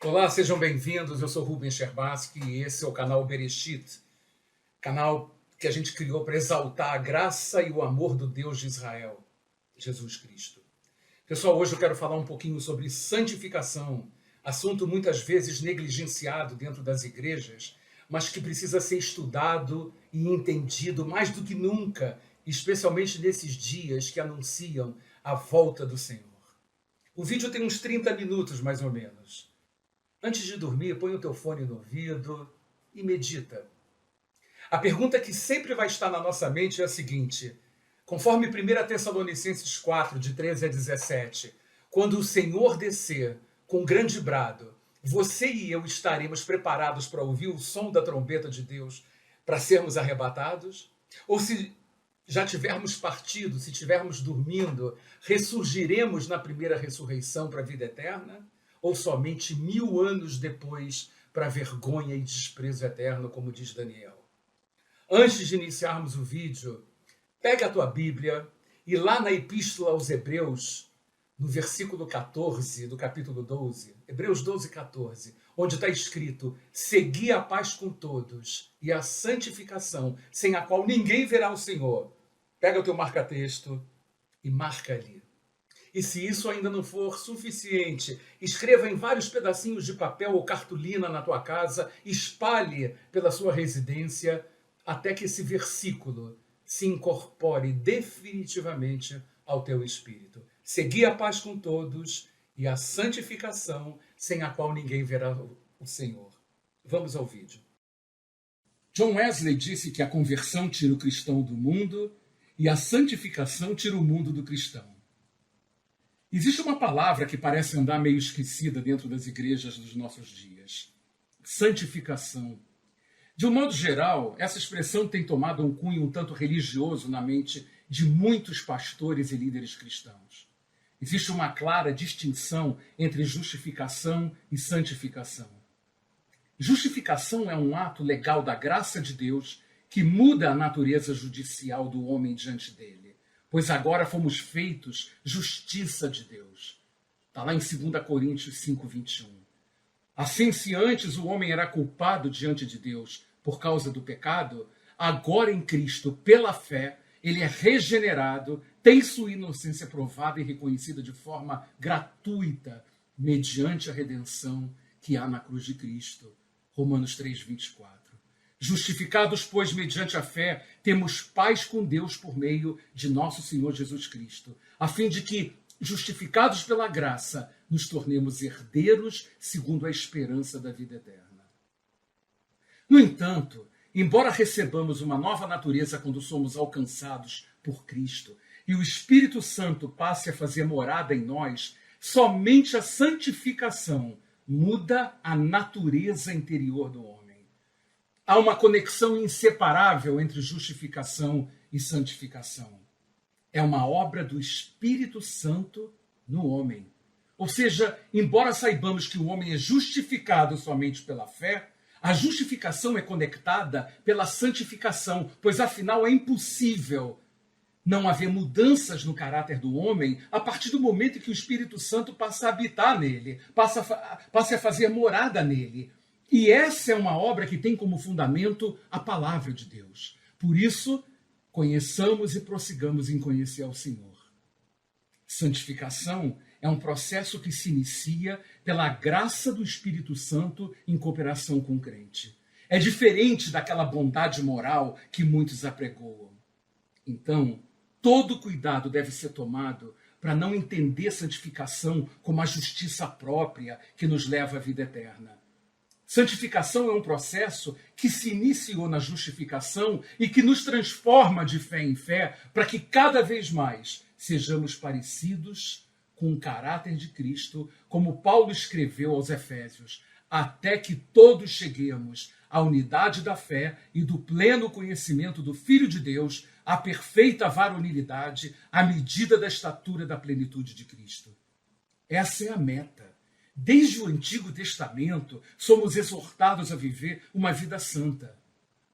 Olá, sejam bem-vindos. Eu sou Rubens Scherbatsky e esse é o canal Bereshit, canal que a gente criou para exaltar a graça e o amor do Deus de Israel, Jesus Cristo. Pessoal, hoje eu quero falar um pouquinho sobre santificação, assunto muitas vezes negligenciado dentro das igrejas, mas que precisa ser estudado e entendido mais do que nunca, especialmente nesses dias que anunciam a volta do Senhor. O vídeo tem uns 30 minutos, mais ou menos. Antes de dormir, põe o teu fone no ouvido e medita. A pergunta que sempre vai estar na nossa mente é a seguinte: conforme 1 Tessalonicenses 4, de 13 a 17, quando o Senhor descer com grande brado, você e eu estaremos preparados para ouvir o som da trombeta de Deus para sermos arrebatados? Ou se já tivermos partido, se estivermos dormindo, ressurgiremos na primeira ressurreição para a vida eterna? Ou somente 1000 anos depois para vergonha e desprezo eterno, como diz Daniel? Antes de iniciarmos o vídeo, pega a tua Bíblia e lá na Epístola aos Hebreus, no versículo 14 do capítulo 12, Hebreus 12, 14, onde está escrito: segui a paz com todos e a santificação, sem a qual ninguém verá o Senhor. Pega o teu marca-texto e marca ali. E se isso ainda não for suficiente, escreva em vários pedacinhos de papel ou cartolina na tua casa, espalhe pela sua residência, até que esse versículo se incorpore definitivamente ao teu espírito. Segui a paz com todos e a santificação, sem a qual ninguém verá o Senhor. Vamos ao vídeo. John Wesley disse que a conversão tira o cristão do mundo e a santificação tira o mundo do cristão. Existe uma palavra que parece andar meio esquecida dentro das igrejas dos nossos dias: santificação. De um modo geral, essa expressão tem tomado um cunho um tanto religioso na mente de muitos pastores e líderes cristãos. Existe uma clara distinção entre justificação e santificação. Justificação é um ato legal da graça de Deus que muda a natureza judicial do homem diante dele, pois agora fomos feitos justiça de Deus. Está lá em 2 Coríntios 5, 21. Assim, se antes o homem era culpado diante de Deus por causa do pecado, agora em Cristo, pela fé, ele é regenerado, tem sua inocência provada e reconhecida de forma gratuita, mediante a redenção que há na cruz de Cristo. Romanos 3, 24. Justificados, pois, mediante a fé, temos paz com Deus por meio de nosso Senhor Jesus Cristo, a fim de que, justificados pela graça, nos tornemos herdeiros segundo a esperança da vida eterna. No entanto, embora recebamos uma nova natureza quando somos alcançados por Cristo e o Espírito Santo passe a fazer morada em nós, somente a santificação muda a natureza interior do homem. Há uma conexão inseparável entre justificação e santificação. É uma obra do Espírito Santo no homem. Ou seja, embora saibamos que o homem é justificado somente pela fé, a justificação é conectada pela santificação, pois afinal é impossível não haver mudanças no caráter do homem a partir do momento em que o Espírito Santo passa a habitar nele, passe a fazer morada nele. E essa é uma obra que tem como fundamento a palavra de Deus. Por isso, conheçamos e prossigamos em conhecer ao Senhor. Santificação é um processo que se inicia pela graça do Espírito Santo em cooperação com o crente. É diferente daquela bondade moral que muitos apregoam. Então, todo cuidado deve ser tomado para não entender santificação como a justiça própria que nos leva à vida eterna. Santificação é um processo que se iniciou na justificação e que nos transforma de fé em fé para que cada vez mais sejamos parecidos com o caráter de Cristo, como Paulo escreveu aos Efésios, até que todos cheguemos à unidade da fé e do pleno conhecimento do Filho de Deus, à perfeita varonilidade, à medida da estatura da plenitude de Cristo. Essa é a meta. Desde o Antigo Testamento, somos exortados a viver uma vida santa.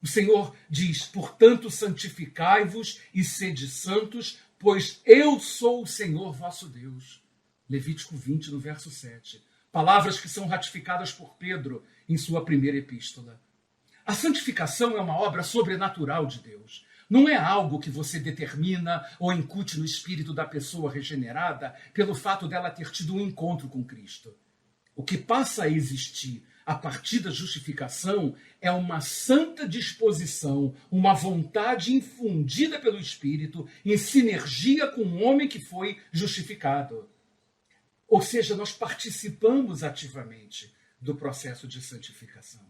O Senhor diz: portanto, santificai-vos e sede santos, pois eu sou o Senhor vosso Deus. Levítico 20, no verso 7. Palavras que são ratificadas por Pedro em sua primeira epístola. A santificação é uma obra sobrenatural de Deus. Não é algo que você determina ou incute no espírito da pessoa regenerada pelo fato dela ter tido um encontro com Cristo. O que passa a existir a partir da justificação é uma santa disposição, uma vontade infundida pelo Espírito em sinergia com o homem que foi justificado. Ou seja, nós participamos ativamente do processo de santificação.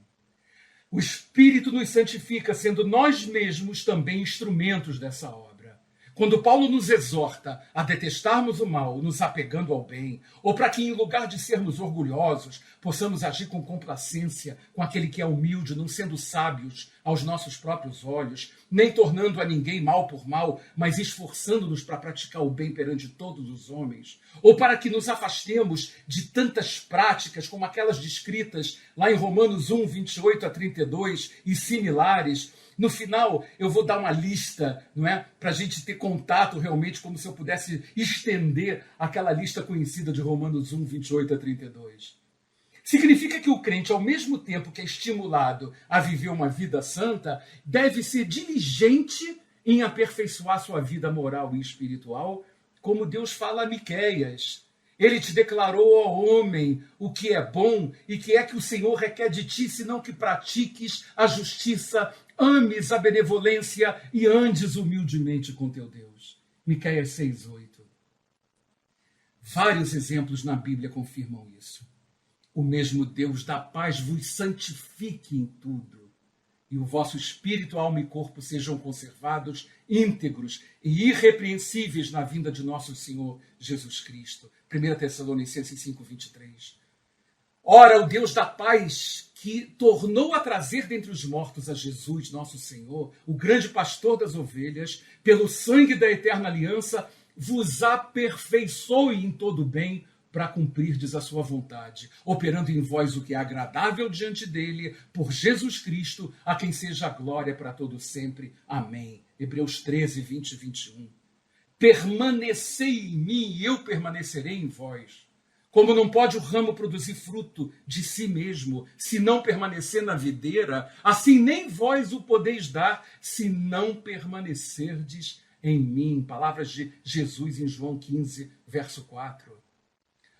O Espírito nos santifica, sendo nós mesmos também instrumentos dessa obra. Quando Paulo nos exorta a detestarmos o mal, nos apegando ao bem, ou para que, em lugar de sermos orgulhosos, possamos agir com complacência com aquele que é humilde, não sendo sábios aos nossos próprios olhos, nem tornando a ninguém mal por mal, mas esforçando-nos para praticar o bem perante todos os homens, ou para que nos afastemos de tantas práticas como aquelas descritas lá em Romanos 1, 28 a 32 e similares. No final, eu vou dar uma lista, não é? Para a gente ter contato realmente, como se eu pudesse estender aquela lista conhecida de Romanos 1, 28 a 32. Significa que o crente, ao mesmo tempo que é estimulado a viver uma vida santa, deve ser diligente em aperfeiçoar sua vida moral e espiritual, como Deus fala a Miqueias. Ele te declarou, ó homem, o que é bom e que é que o Senhor requer de ti, senão que pratiques a justiça, ames a benevolência e andes humildemente com teu Deus. Miqueias 6:8. Vários exemplos na Bíblia confirmam isso. O mesmo Deus da paz vos santifique em tudo, e o vosso espírito, alma e corpo sejam conservados íntegros e irrepreensíveis na vinda de nosso Senhor Jesus Cristo. 1 Tessalonicenses 5:23. Ora, o Deus da paz, que tornou a trazer dentre os mortos a Jesus, nosso Senhor, o grande pastor das ovelhas, pelo sangue da eterna aliança, vos aperfeiçoe em todo o bem, para cumprirdes a sua vontade, operando em vós o que é agradável diante dele, por Jesus Cristo, a quem seja a glória para todo sempre. Amém. Hebreus 13, 20 e 21. Permanecei em mim e eu permanecerei em vós. Como não pode o ramo produzir fruto de si mesmo, se não permanecer na videira, assim nem vós o podeis dar, se não permanecerdes em mim. Palavras de Jesus em João 15, verso 4.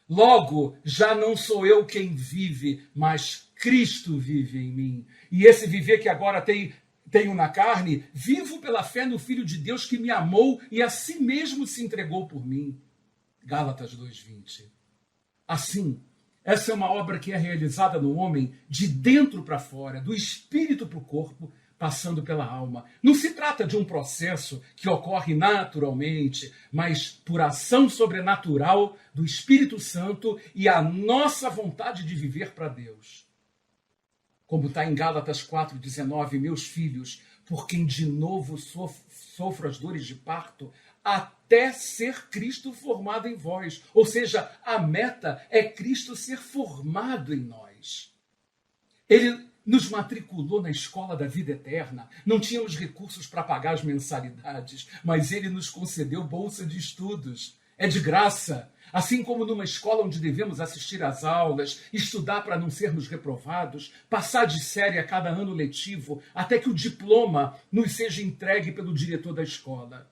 Logo, já não sou eu quem vive, mas Cristo vive em mim. E esse viver que agora tenho na carne, vivo pela fé no Filho de Deus que me amou e a si mesmo se entregou por mim. Gálatas 2:20. Assim, essa é uma obra que é realizada no homem de dentro para fora, do espírito para o corpo, passando pela alma. Não se trata de um processo que ocorre naturalmente, mas por ação sobrenatural do Espírito Santo e a nossa vontade de viver para Deus. Como está em Gálatas 4:19, meus filhos, por quem de novo sofro as dores de parto, até ser Cristo formado em vós. Ou seja, a meta é Cristo ser formado em nós. Ele nos matriculou na escola da vida eterna. Não tínhamos recursos para pagar as mensalidades, mas ele nos concedeu bolsa de estudos. É de graça. Assim como numa escola onde devemos assistir às aulas, estudar para não sermos reprovados, passar de série a cada ano letivo, até que o diploma nos seja entregue pelo diretor da escola.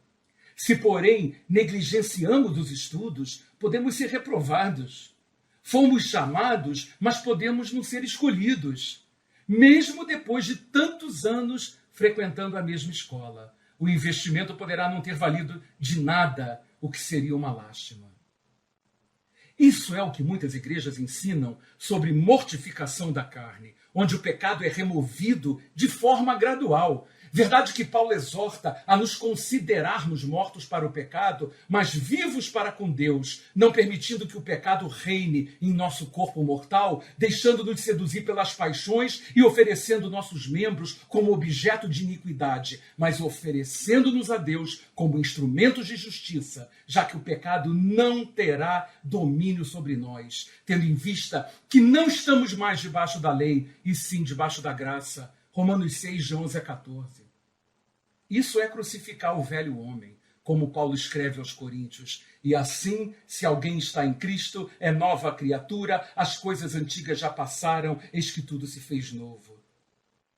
Se, porém, negligenciamos os estudos, podemos ser reprovados. Fomos chamados, mas podemos não ser escolhidos. Mesmo depois de tantos anos frequentando a mesma escola, o investimento poderá não ter valido de nada, o que seria uma lástima. Isso é o que muitas igrejas ensinam sobre mortificação da carne, onde o pecado é removido de forma gradual. Verdade que Paulo exorta a nos considerarmos mortos para o pecado, mas vivos para com Deus, não permitindo que o pecado reine em nosso corpo mortal, deixando-nos seduzir pelas paixões e oferecendo nossos membros como objeto de iniquidade, mas oferecendo-nos a Deus como instrumentos de justiça, já que o pecado não terá domínio sobre nós, tendo em vista que não estamos mais debaixo da lei, e sim debaixo da graça. Romanos 6, de 11 a 14. Isso é crucificar o velho homem, como Paulo escreve aos Coríntios. E assim, se alguém está em Cristo, é nova criatura, as coisas antigas já passaram, eis que tudo se fez novo.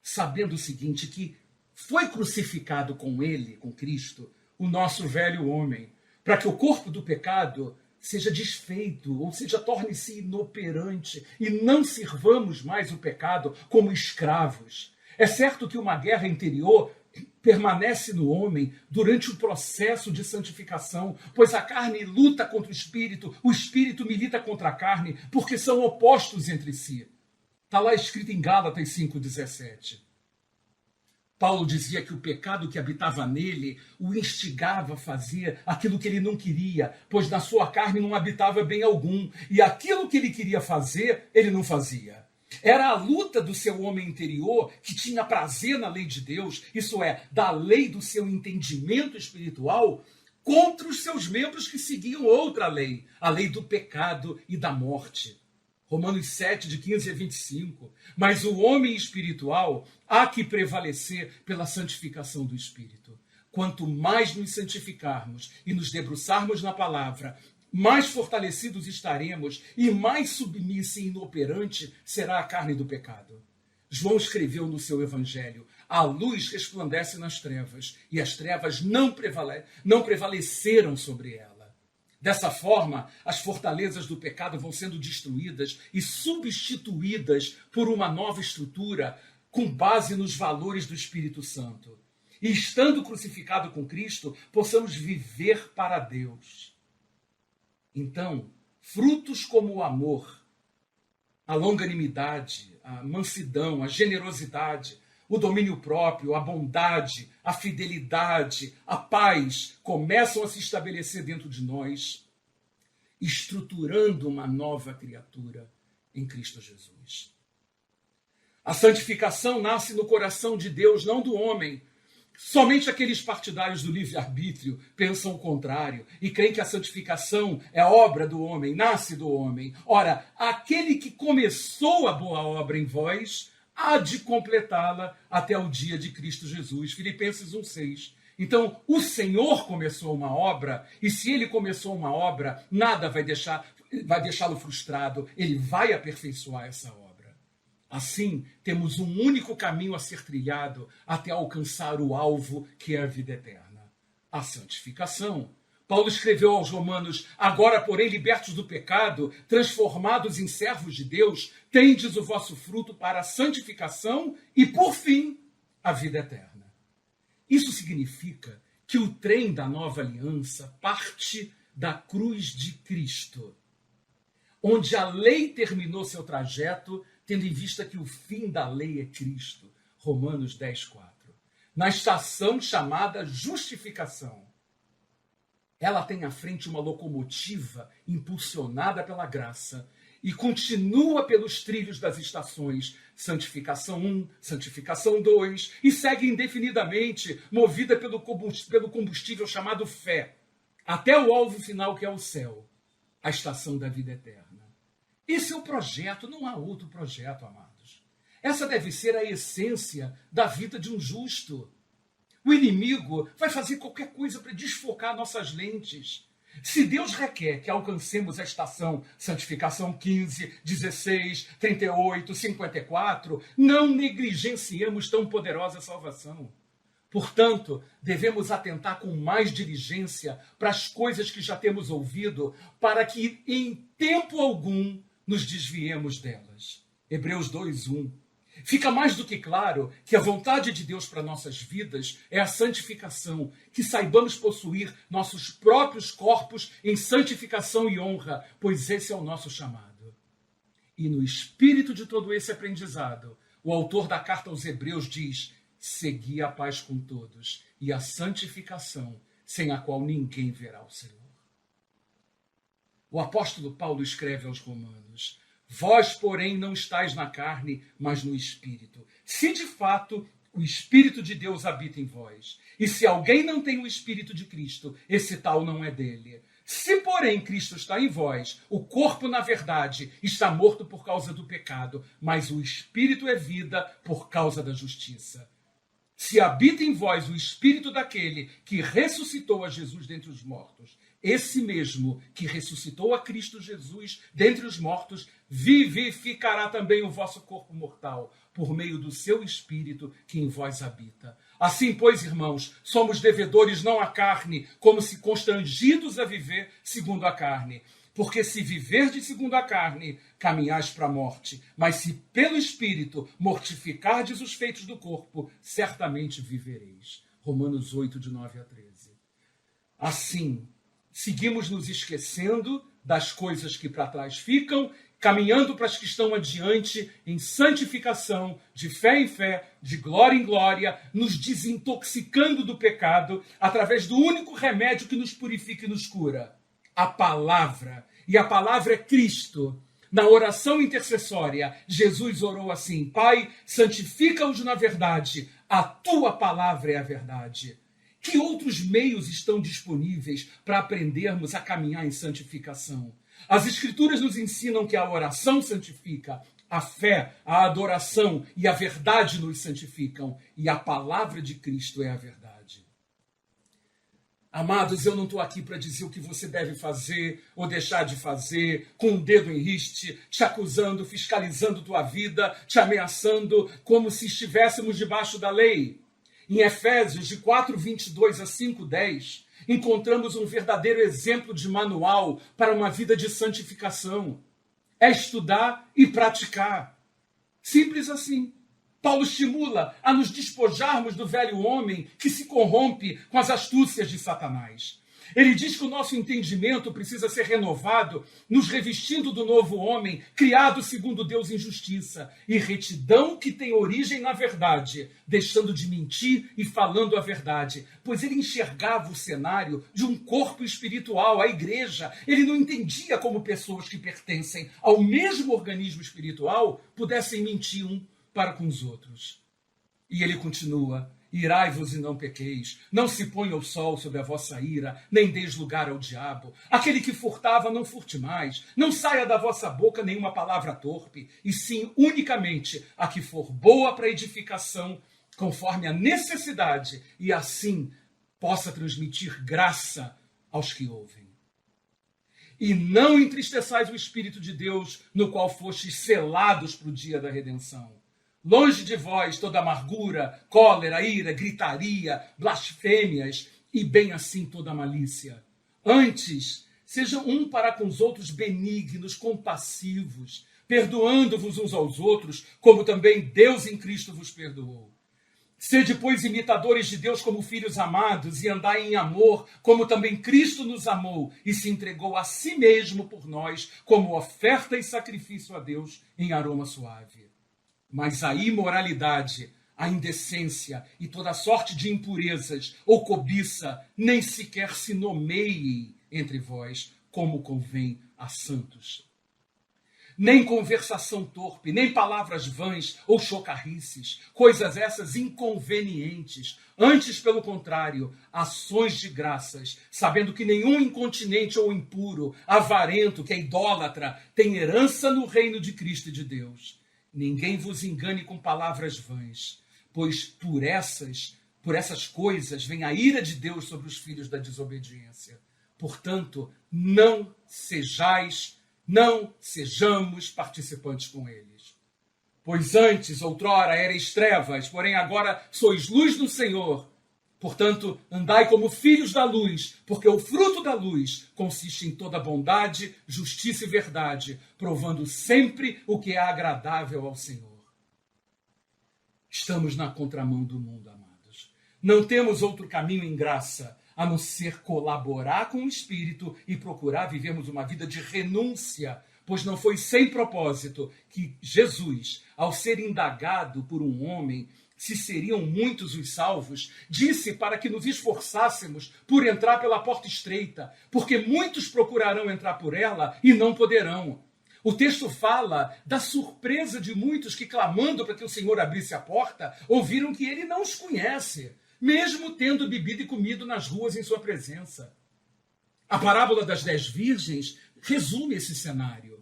Sabendo o seguinte, que foi crucificado com ele, com Cristo, o nosso velho homem, para que o corpo do pecado seja desfeito, ou seja, torne-se inoperante, e não sirvamos mais o pecado como escravos. É certo que uma guerra interior permanece no homem durante o processo de santificação, pois a carne luta contra o espírito milita contra a carne, porque são opostos entre si. Está lá escrito em Gálatas 5,17. Paulo dizia que o pecado que habitava nele o instigava a fazer aquilo que ele não queria, pois na sua carne não habitava bem algum, e aquilo que ele queria fazer, ele não fazia. Era a luta do seu homem interior que tinha prazer na lei de Deus, isso é, da lei do seu entendimento espiritual, contra os seus membros que seguiam outra lei, a lei do pecado e da morte. Romanos 7, de 15 a 25. Mas o homem espiritual há que prevalecer pela santificação do espírito. Quanto mais nos santificarmos e nos debruçarmos na palavra, mais fortalecidos estaremos e mais submissa e inoperante será a carne do pecado. João escreveu no seu evangelho: a luz resplandece nas trevas e as trevas não prevaleceram sobre ela. Dessa forma, as fortalezas do pecado vão sendo destruídas e substituídas por uma nova estrutura com base nos valores do Espírito Santo. E estando crucificado com Cristo, possamos viver para Deus. Então, frutos como o amor, a longanimidade, a mansidão, a generosidade, o domínio próprio, a bondade, a fidelidade, a paz começam a se estabelecer dentro de nós, estruturando uma nova criatura em Cristo Jesus. A santificação nasce no coração de Deus, não do homem. Somente aqueles partidários do livre-arbítrio pensam o contrário e creem que a santificação é obra do homem, nasce do homem. Ora, aquele que começou a boa obra em vós há de completá-la até o dia de Cristo Jesus. Filipenses 1,6. Então, o Senhor começou uma obra, e se ele começou uma obra, nada vai deixá-lo frustrado, ele vai aperfeiçoar essa obra. Assim, temos um único caminho a ser trilhado até alcançar o alvo, que é a vida eterna: a santificação. Paulo escreveu aos Romanos: agora, porém, libertos do pecado, transformados em servos de Deus, tendes o vosso fruto para a santificação e, por fim, a vida eterna. Isso significa que o trem da nova aliança parte da cruz de Cristo, onde a lei terminou seu trajeto, tendo em vista que o fim da lei é Cristo. Romanos 10,4. Na estação chamada justificação, ela tem à frente uma locomotiva impulsionada pela graça e continua pelos trilhos das estações, santificação 1, santificação 2, e segue indefinidamente, movida pelo combustível chamado fé, até o alvo final, que é o céu, a estação da vida eterna. Esse é o projeto, não há outro projeto, amados. Essa deve ser a essência da vida de um justo. O inimigo vai fazer qualquer coisa para desfocar nossas lentes. Se Deus requer que alcancemos a estação santificação 15, 16, 38, 54, não negligenciemos tão poderosa salvação. Portanto, devemos atentar com mais diligência para as coisas que já temos ouvido, para que em tempo algum nos desviemos delas. Hebreus 2:1. Fica mais do que claro que a vontade de Deus para nossas vidas é a santificação, que saibamos possuir nossos próprios corpos em santificação e honra, pois esse é o nosso chamado. E no espírito de todo esse aprendizado, o autor da carta aos Hebreus diz: segui a paz com todos e a santificação, sem a qual ninguém verá o Senhor. O apóstolo Paulo escreve aos Romanos: vós, porém, não estáis na carne, mas no Espírito. Se de fato o Espírito de Deus habita em vós. E se alguém não tem o Espírito de Cristo, esse tal não é dele. Se, porém, Cristo está em vós, o corpo, na verdade, está morto por causa do pecado, mas o Espírito é vida por causa da justiça. Se habita em vós o espírito daquele que ressuscitou a Jesus dentre os mortos, esse mesmo que ressuscitou a Cristo Jesus dentre os mortos, vivificará também o vosso corpo mortal, por meio do seu espírito que em vós habita. Assim, pois, irmãos, somos devedores não à carne, como se constrangidos a viver segundo a carne. Porque se viverdes segundo a carne, caminhais para a morte. Mas se pelo Espírito mortificardes os feitos do corpo, certamente vivereis. Romanos 8, de 9 a 13. Assim, seguimos nos esquecendo das coisas que para trás ficam, caminhando para as que estão adiante em santificação, de fé em fé, de glória em glória, nos desintoxicando do pecado, através do único remédio que nos purifica e nos cura, a palavra. E a palavra é Cristo. Na oração intercessória, Jesus orou assim: Pai, santifica-os na verdade, a tua palavra é a verdade. Que outros meios estão disponíveis para aprendermos a caminhar em santificação? As Escrituras nos ensinam que a oração santifica, a fé, a adoração e a verdade nos santificam, e a palavra de Cristo é a verdade. Amados, eu não estou aqui para dizer o que você deve fazer ou deixar de fazer, com o dedo em riste, te acusando, fiscalizando tua vida, te ameaçando, como se estivéssemos debaixo da lei. Em Efésios, de 4:22 a 5:10, encontramos um verdadeiro exemplo de manual para uma vida de santificação. É estudar e praticar. Simples assim. Paulo estimula a nos despojarmos do velho homem que se corrompe com as astúcias de Satanás. Ele diz que o nosso entendimento precisa ser renovado, nos revestindo do novo homem, criado segundo Deus em justiça e retidão que tem origem na verdade, deixando de mentir e falando a verdade, pois ele enxergava o cenário de um corpo espiritual, a igreja. Ele não entendia como pessoas que pertencem ao mesmo organismo espiritual pudessem mentir um para com os outros. E ele continua: irai-vos e não pequeis, não se ponha o sol sobre a vossa ira, nem deis lugar ao diabo. Aquele que furtava, não furte mais, não saia da vossa boca nenhuma palavra torpe, e sim unicamente a que for boa para edificação, conforme a necessidade, e assim possa transmitir graça aos que ouvem. E não entristeçais o Espírito de Deus, no qual fostes selados para o dia da redenção. Longe de vós toda amargura, cólera, ira, gritaria, blasfêmias e bem assim toda malícia. Antes, sejam um para com os outros benignos, compassivos, perdoando-vos uns aos outros, como também Deus em Cristo vos perdoou. Sede, pois, imitadores de Deus como filhos amados, e andai em amor, como também Cristo nos amou e se entregou a si mesmo por nós, como oferta e sacrifício a Deus em aroma suave. Mas a imoralidade, a indecência e toda sorte de impurezas ou cobiça nem sequer se nomeiem entre vós, como convém a santos. Nem conversação torpe, nem palavras vãs ou chocarrices, coisas essas inconvenientes. Antes, pelo contrário, ações de graças, sabendo que nenhum incontinente ou impuro, avarento, que é idólatra, tem herança no reino de Cristo e de Deus. Ninguém vos engane com palavras vãs, pois por essas coisas vem a ira de Deus sobre os filhos da desobediência. Portanto, não sejamos participantes com eles. Pois antes, outrora, erais trevas, porém agora sois luz do Senhor. Portanto, andai como filhos da luz, porque o fruto da luz consiste em toda bondade, justiça e verdade, provando sempre o que é agradável ao Senhor. Estamos na contramão do mundo, amados. Não temos outro caminho em graça, a não ser colaborar com o Espírito e procurar vivermos uma vida de renúncia, pois não foi sem propósito que Jesus, ao ser indagado por um homem, se seriam muitos os salvos, disse para que nos esforçássemos por entrar pela porta estreita, porque muitos procurarão entrar por ela e não poderão. O texto fala da surpresa de muitos que, clamando para que o Senhor abrisse a porta, ouviram que ele não os conhece, mesmo tendo bebido e comido nas ruas em sua presença. A parábola das 10 virgens resume esse cenário.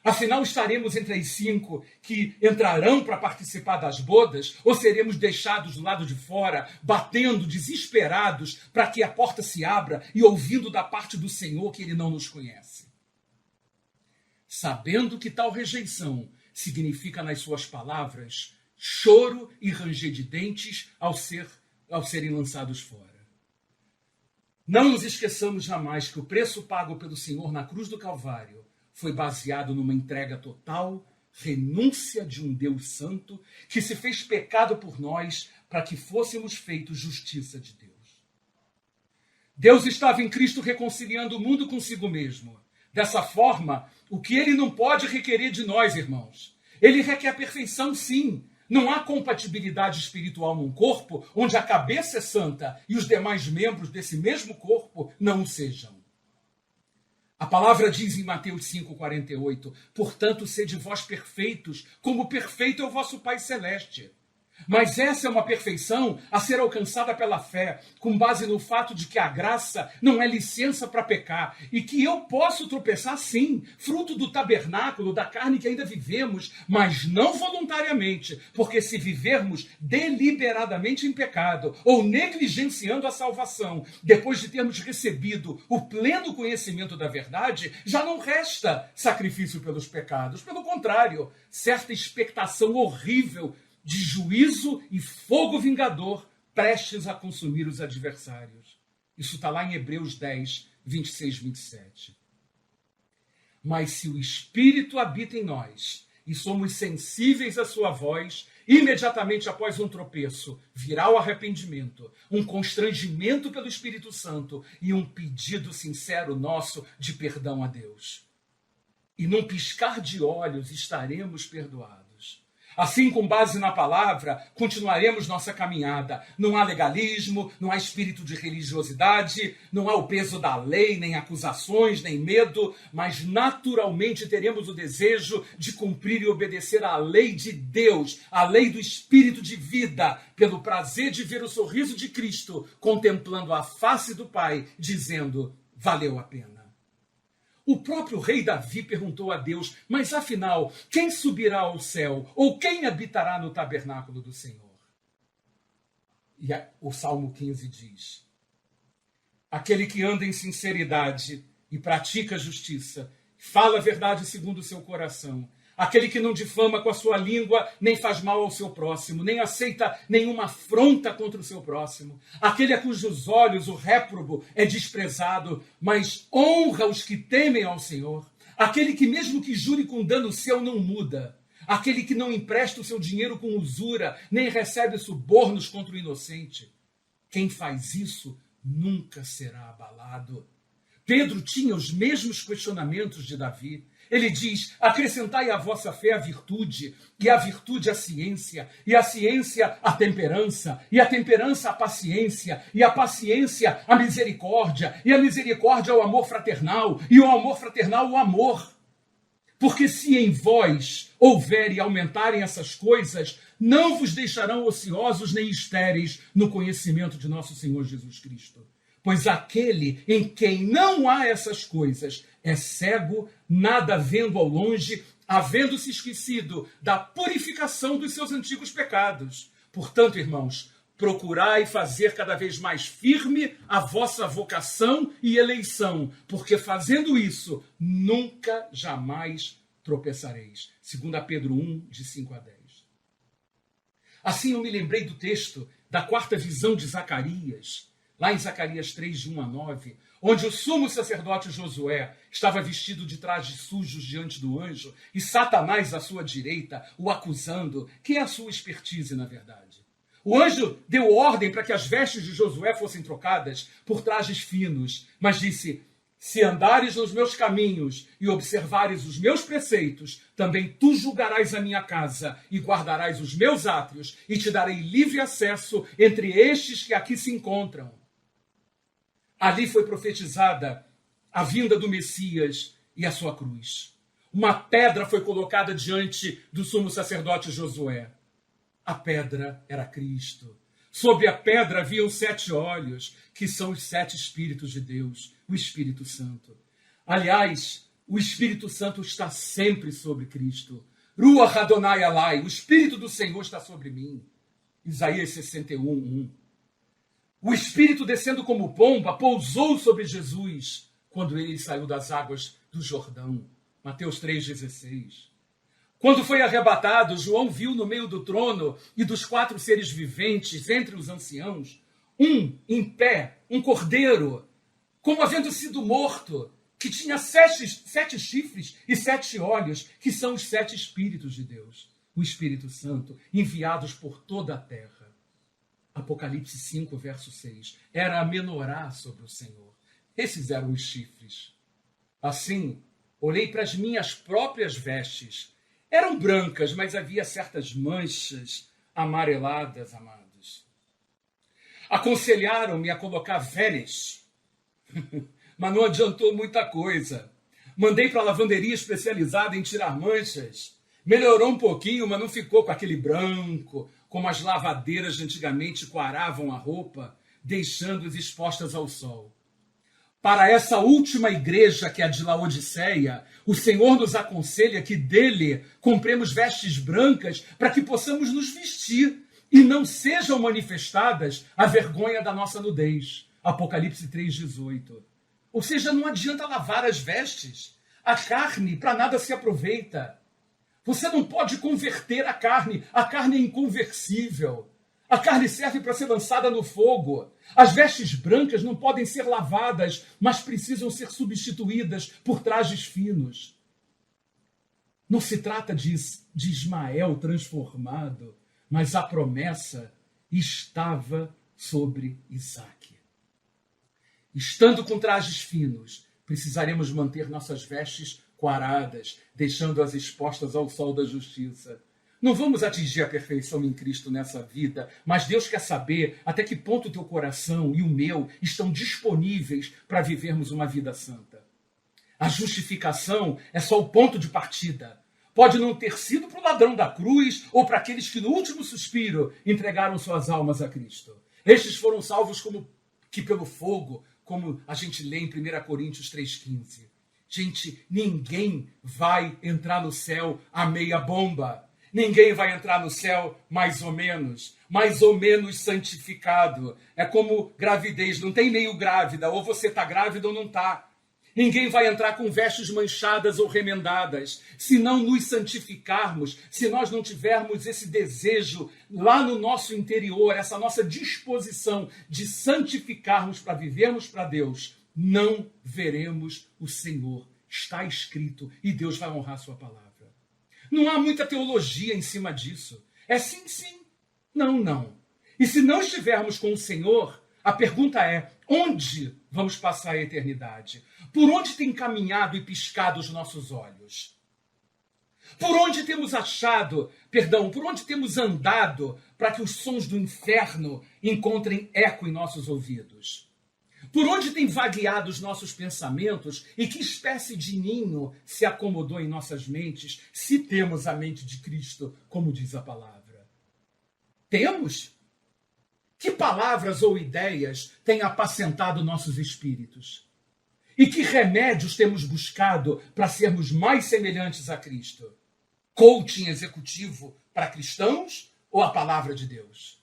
Afinal, estaremos entre as 5 que entrarão para participar das bodas, ou seremos deixados do lado de fora, batendo, desesperados, para que a porta se abra e ouvindo da parte do Senhor que Ele não nos conhece? Sabendo que tal rejeição significa, nas suas palavras, choro e ranger de dentes ao serem lançados fora. Não nos esqueçamos jamais que o preço pago pelo Senhor na cruz do Calvário foi baseado numa entrega total, renúncia de um Deus santo, que se fez pecado por nós para que fôssemos feitos justiça de Deus. Deus estava em Cristo reconciliando o mundo consigo mesmo. Dessa forma, o que Ele não pode requerer de nós, irmãos? Ele requer perfeição, sim. Não há compatibilidade espiritual num corpo onde a cabeça é santa e os demais membros desse mesmo corpo não o sejam. A palavra diz em Mateus 5,48, portanto, sede vós perfeitos, como perfeito é o vosso Pai Celeste. Mas essa é uma perfeição a ser alcançada pela fé, com base no fato de que a graça não é licença para pecar, e que eu posso tropeçar sim, fruto do tabernáculo, da carne que ainda vivemos, mas não voluntariamente, porque se vivermos deliberadamente em pecado, ou negligenciando a salvação, depois de termos recebido o pleno conhecimento da verdade, já não resta sacrifício pelos pecados. Pelo contrário, certa expectação horrível de juízo e fogo vingador prestes a consumir os adversários. Isso está lá em Hebreus 10, 26, 27. Mas se o Espírito habita em nós e somos sensíveis à sua voz, imediatamente após um tropeço, virá o arrependimento, um constrangimento pelo Espírito Santo e um pedido sincero nosso de perdão a Deus. E num piscar de olhos estaremos perdoados. Assim, com base na palavra, continuaremos nossa caminhada. Não há legalismo, não há espírito de religiosidade, não há o peso da lei, nem acusações, nem medo, mas naturalmente teremos o desejo de cumprir e obedecer à lei de Deus, à lei do espírito de vida, pelo prazer de ver o sorriso de Cristo, contemplando a face do Pai, dizendo, valeu a pena. O próprio rei Davi perguntou a Deus, mas afinal, quem subirá ao céu? Ou quem habitará no tabernáculo do Senhor? E o Salmo 15 diz, aquele que anda em sinceridade e pratica a justiça, fala a verdade segundo o seu coração, aquele que não difama com a sua língua, nem faz mal ao seu próximo, nem aceita nenhuma afronta contra o seu próximo. Aquele a cujos olhos o réprobo é desprezado, mas honra os que temem ao Senhor. Aquele que mesmo que jure com dano seu não muda. Aquele que não empresta o seu dinheiro com usura, nem recebe subornos contra o inocente. Quem faz isso nunca será abalado. Pedro tinha os mesmos questionamentos de Davi. Ele diz, acrescentai à vossa fé a virtude, e a virtude a ciência, e a ciência a temperança, e a temperança a paciência, e a paciência a misericórdia, e a misericórdia o amor fraternal, e o amor fraternal o amor. Porque se em vós houver e aumentarem essas coisas, não vos deixarão ociosos nem estéreis no conhecimento de nosso Senhor Jesus Cristo. Pois aquele em quem não há essas coisas é cego, nada vendo ao longe, havendo-se esquecido da purificação dos seus antigos pecados. Portanto, irmãos, procurai fazer cada vez mais firme a vossa vocação e eleição, porque fazendo isso, nunca, jamais tropeçareis. 2 Pedro 1, de 5 a 10. Assim eu me lembrei do texto da quarta visão de Zacarias, lá em Zacarias 3, de 1 a 9, onde o sumo sacerdote Josué estava vestido de trajes sujos diante do anjo e Satanás à sua direita o acusando, que é a sua expertise, na verdade. O anjo deu ordem para que as vestes de Josué fossem trocadas por trajes finos, mas disse, se andares nos meus caminhos e observares os meus preceitos, também tu julgarás a minha casa e guardarás os meus átrios e te darei livre acesso entre estes que aqui se encontram. Ali foi profetizada a vinda do Messias e a sua cruz. Uma pedra foi colocada diante do sumo sacerdote Josué. A pedra era Cristo. Sob a pedra haviam 7 olhos, que são os 7 Espíritos de Deus, o Espírito Santo. Aliás, O Espírito Santo está sempre sobre Cristo. Ruach Adonai Alai, o Espírito do Senhor está sobre mim. Isaías 61:1. O Espírito, descendo como pomba, pousou sobre Jesus quando ele saiu das águas do Jordão. Mateus 3,16. Quando foi arrebatado, João viu no meio do trono e dos 4 seres viventes, entre os anciãos, em pé, um cordeiro, como havendo sido morto, que tinha 7 chifres e 7 olhos, que são os 7 Espíritos de Deus, o Espírito Santo, enviados por toda a terra. Apocalipse 5, verso 6. Era a menorá sobre o Senhor. Esses eram os chifres. Assim, olhei para as minhas próprias vestes. Eram brancas, mas havia certas manchas amareladas, amados. Aconselharam-me a colocar veres, mas não adiantou muita coisa. Mandei para a lavanderia especializada em tirar manchas. Melhorou um pouquinho, mas não ficou com aquele branco, como as lavadeiras de antigamente coaravam a roupa, deixando-as expostas ao sol. Para essa última igreja, que é a de Laodiceia, o Senhor nos aconselha que dele compremos vestes brancas para que possamos nos vestir e não sejam manifestadas a vergonha da nossa nudez. Apocalipse 3,18. Ou seja, não adianta lavar as vestes. A carne para nada se aproveita. Você não pode converter a carne é inconversível. A carne serve para ser lançada no fogo. As vestes brancas não podem ser lavadas, mas precisam ser substituídas por trajes finos. Não se trata de Ismael transformado, mas a promessa estava sobre Isaque. Estando com trajes finos, precisaremos manter nossas vestes coaradas, deixando-as expostas ao sol da justiça. Não vamos atingir a perfeição em Cristo nessa vida, mas Deus quer saber até que ponto o teu coração e o meu estão disponíveis para vivermos uma vida santa. A justificação é só o ponto de partida. Pode não ter sido para o ladrão da cruz ou para aqueles que no último suspiro entregaram suas almas a Cristo. Estes foram salvos como que pelo fogo, como a gente lê em 1 Coríntios 3,15. Gente, ninguém vai entrar no céu a meia bomba. Ninguém vai entrar no céu mais ou menos santificado. É como gravidez, não tem meio grávida, ou você está grávida ou não está. Ninguém vai entrar com vestes manchadas ou remendadas. Se não nos santificarmos, se nós não tivermos esse desejo lá no nosso interior, essa nossa disposição de santificarmos para vivermos para Deus, não veremos o Senhor. Está escrito e Deus vai honrar a sua palavra. Não há muita teologia em cima disso. É sim, sim. Não, não. E se não estivermos com o Senhor, a pergunta é, onde vamos passar a eternidade? Por onde tem caminhado e piscado os nossos olhos? Por onde temos por onde temos andado para que os sons do inferno encontrem eco em nossos ouvidos? Por onde tem vagueado os nossos pensamentos e que espécie de ninho se acomodou em nossas mentes, se temos a mente de Cristo, como diz a palavra? Temos? Que palavras ou ideias têm apacentado nossos espíritos? E que remédios temos buscado para sermos mais semelhantes a Cristo? Coaching executivo para cristãos ou a palavra de Deus?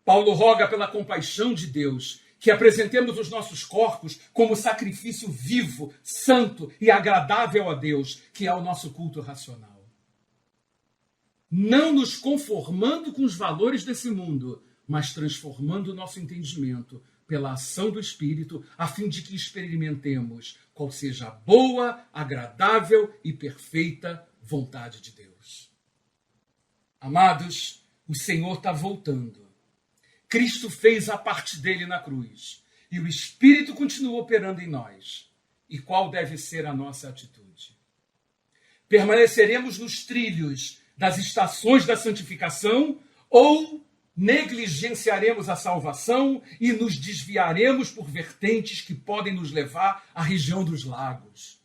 Paulo roga pela compaixão de Deus que apresentemos os nossos corpos como sacrifício vivo, santo e agradável a Deus, que é o nosso culto racional. Não nos conformando com os valores desse mundo, mas transformando o nosso entendimento pela ação do Espírito, a fim de que experimentemos qual seja a boa, agradável e perfeita vontade de Deus. Amados, o Senhor está voltando. Cristo fez a parte dele na cruz e o Espírito continua operando em nós. E qual deve ser a nossa atitude? Permaneceremos nos trilhos das estações da santificação ou negligenciaremos a salvação e nos desviaremos por vertentes que podem nos levar à região dos lagos?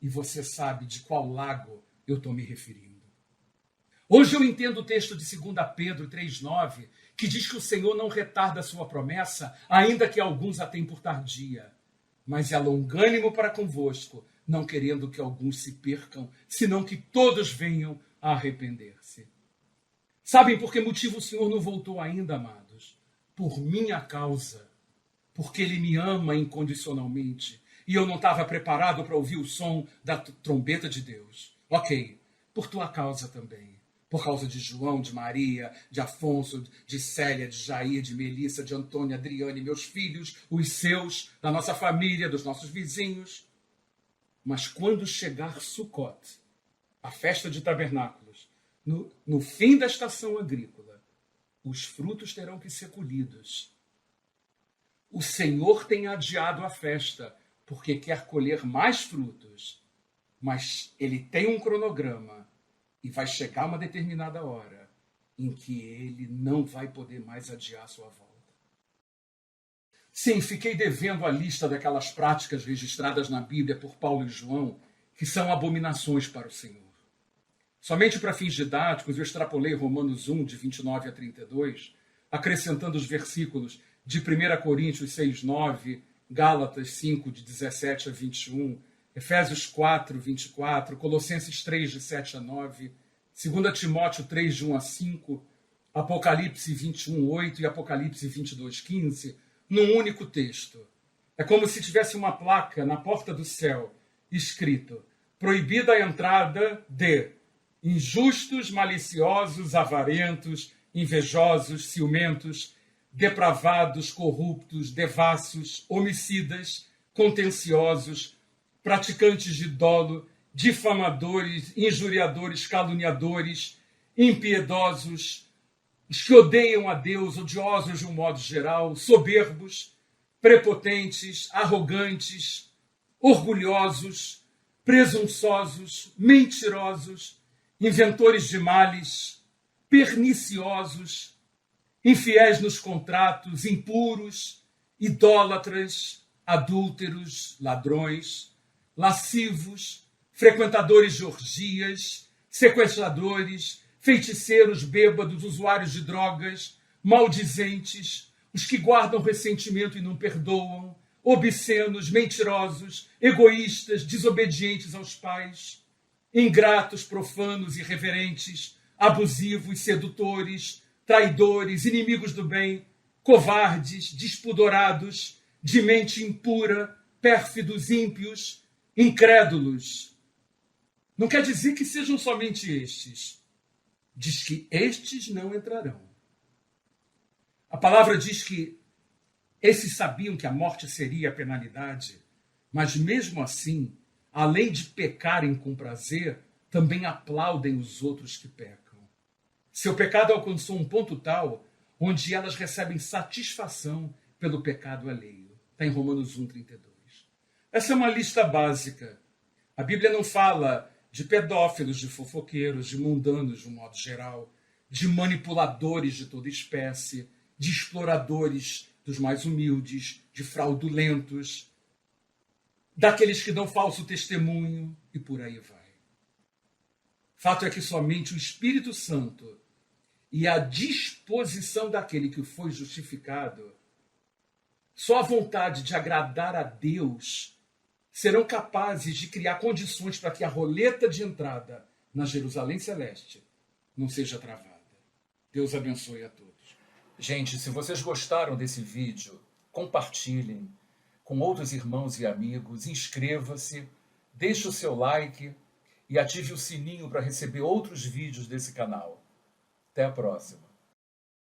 E você sabe de qual lago eu estou me referindo. Hoje eu entendo o texto de 2 Pedro 3,9, que diz que o Senhor não retarda a sua promessa, ainda que alguns a tenham por tardia, mas é longânimo para convosco, não querendo que alguns se percam, senão que todos venham a arrepender-se. Sabem por que motivo o Senhor não voltou ainda, amados? Por minha causa. Porque Ele me ama incondicionalmente. E eu não estava preparado para ouvir o som da trombeta de Deus. Ok, por tua causa também. Por causa de João, de Maria, de Afonso, de Célia, de Jair, de Melissa, de Antônia, Adriane, meus filhos, os seus, da nossa família, dos nossos vizinhos. Mas quando chegar Sukkot, a festa de tabernáculos, no fim da estação agrícola, os frutos terão que ser colhidos. O Senhor tem adiado a festa, porque quer colher mais frutos, mas Ele tem um cronograma e vai chegar uma determinada hora em que Ele não vai poder mais adiar sua volta. Sim, fiquei devendo a lista daquelas práticas registradas na Bíblia por Paulo e João, que são abominações para o Senhor. Somente para fins didáticos, eu extrapolei Romanos 1, de 29 a 32, acrescentando os versículos de 1 Coríntios 6, 9, Gálatas 5, de 17 a 21, Efésios 4, 24, Colossenses 3, de 7 a 9, 2 Timóteo 3, de 1 a 5, Apocalipse 21, 8 e Apocalipse 22, 15, num único texto. É como se tivesse uma placa na porta do céu, escrito: proibida a entrada de injustos, maliciosos, avarentos, invejosos, ciumentos, depravados, corruptos, devassos, homicidas, contenciosos, praticantes de dolo, difamadores, injuriadores, caluniadores, impiedosos, os que odeiam a Deus, odiosos de um modo geral, soberbos, prepotentes, arrogantes, orgulhosos, presunçosos, mentirosos, inventores de males, perniciosos, infiéis nos contratos, impuros, idólatras, adúlteros, ladrões, lascivos, frequentadores de orgias, sequestradores, feiticeiros, bêbados, usuários de drogas, maldizentes, os que guardam ressentimento e não perdoam, obscenos, mentirosos, egoístas, desobedientes aos pais, ingratos, profanos, irreverentes, abusivos, sedutores, traidores, inimigos do bem, covardes, despudorados, de mente impura, pérfidos, ímpios, incrédulos. Não quer dizer que sejam somente estes. Diz que estes não entrarão. A palavra diz que esses sabiam que a morte seria a penalidade, mas mesmo assim, além de pecarem com prazer, também aplaudem os outros que pecam. Seu pecado alcançou um ponto tal onde elas recebem satisfação pelo pecado alheio. Está em Romanos 1, 32. Essa é uma lista básica. A Bíblia não fala de pedófilos, de fofoqueiros, de mundanos de um modo geral, de manipuladores de toda espécie, de exploradores dos mais humildes, de fraudulentos, daqueles que dão falso testemunho e por aí vai. Fato é que somente o Espírito Santo e a disposição daquele que foi justificado, só a vontade de agradar a Deus, serão capazes de criar condições para que a roleta de entrada na Jerusalém Celeste não seja travada. Deus abençoe a todos. Gente, se vocês gostaram desse vídeo, compartilhem com outros irmãos e amigos, inscreva-se, deixe o seu like e ative o sininho para receber outros vídeos desse canal. Até a próxima.